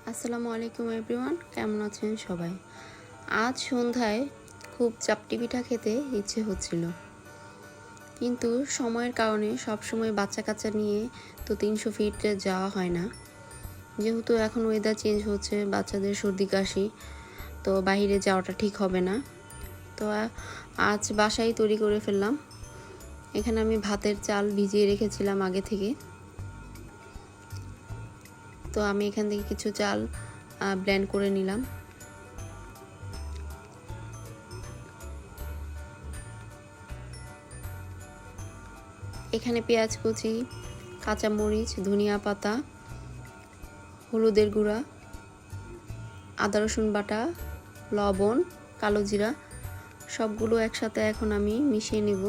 আসসালামু আলাইকুম এভরিওয়ান, কেমন আছেন সবাই? আজ সন্ধ্যায় খুব চাপটি পিঠা খেতে ইচ্ছে হচ্ছিল, কিন্তু সময়ের কারণে সবসময় বাচ্চা কাচ্চা নিয়ে তো 300 ফিট যাওয়া হয় না। যেহেতু এখন ওয়েদার চেঞ্জ হচ্ছে, বাচ্চাদের সর্দি কাশি, তো বাইরে যাওয়াটা ঠিক হবে না। তো আজ বাসায় তৈরি করে ফেললাম। এখানে আমি ভাতের চাল ভিজিয়ে রেখেছিলাম আগে থেকে। তো আমি এখান থেকে কিছু চাল ব্লেন্ড করে নিলাম। এখানে পেঁয়াজ কুচি, কাঁচামরিচ, ধনিয়া পাতা, হলুদের গুঁড়া, আদা রসুন বাটা, লবণ, কালো জিরা সবগুলো একসাথে এখন আমি মিশিয়ে নেব।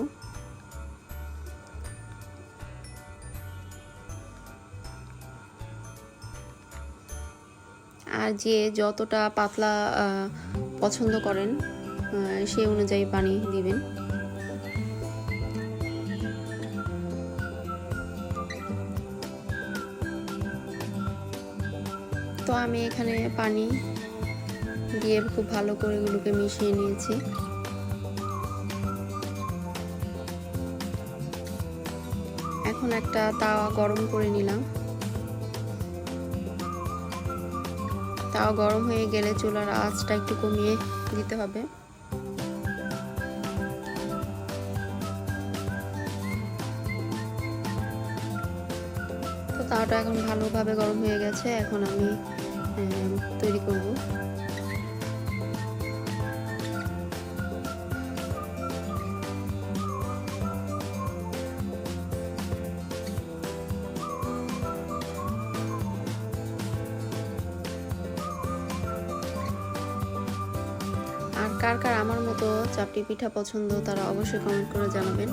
আর যে যতটা পাতলা পছন্দ করেন সেই অনুযায়ী পানি দিবেন। তো আমি এখানে পানি দিয়ে খুব ভালো করে এগুলোকে মিশিয়ে নিয়েছি। এখন একটা তাওয়া গরম করে নিলাম। তাওয়া গরম হয়ে গেলে চুলার আঁচটা একটু কমিয়ে দিতে হবে। তো তাওয়াটা এখন ভালোভাবে গরম হয়ে গেছে, এখন আমি তৈরি করব। আর কার কার আমার মতো চাপটি পিঠা পছন্দ তারা অবশ্যই কমেন্ট করে জানাবেন।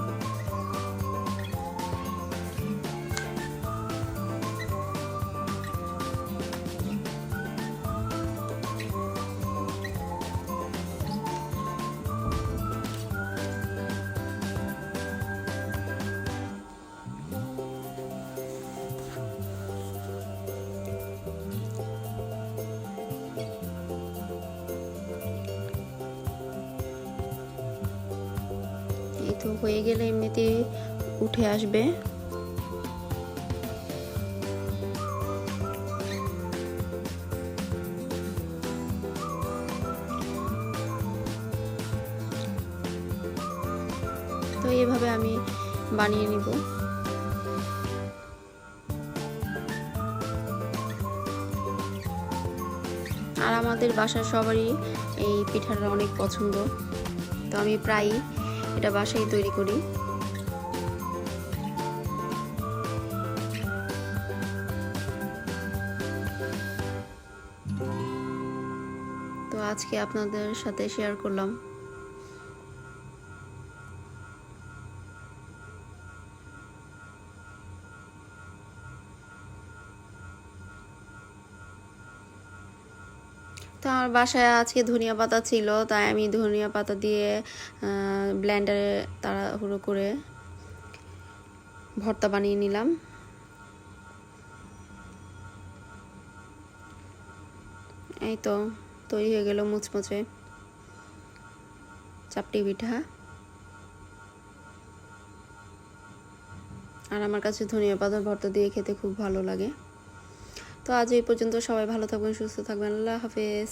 এই তো হয়ে গেলে এমনিতে উঠে আসবে। তো এইভাবে আমি বানিয়ে নিব। আর আমাদের বাসার সবারই এই পিঠাটা অনেক পছন্দ, তো আমি প্রায়ই এটা বাসায় তৈরি করি। তো আজকে আপনাদের সাথে শেয়ার করলাম। তো আমার বাসায় আজকে ধনিয়া পাতা ছিল, তাই আমি ধনিয়া পাতা দিয়ে ব্লেন্ডারে তাড়াহুড়ো করে ভর্তা বানিয়ে নিলাম। এই তো তৈরি হয়ে গেল মুচমুচে চাপটি পিঠা। আর আমার কাছে ধনিয়া পাতার ভর্তা দিয়ে খেতে খুব ভালো লাগে। তো আজ এই পর্যন্ত, সবাই ভালো থাকবেন, সুস্থ থাকবেন, আল্লাহ হাফেজ।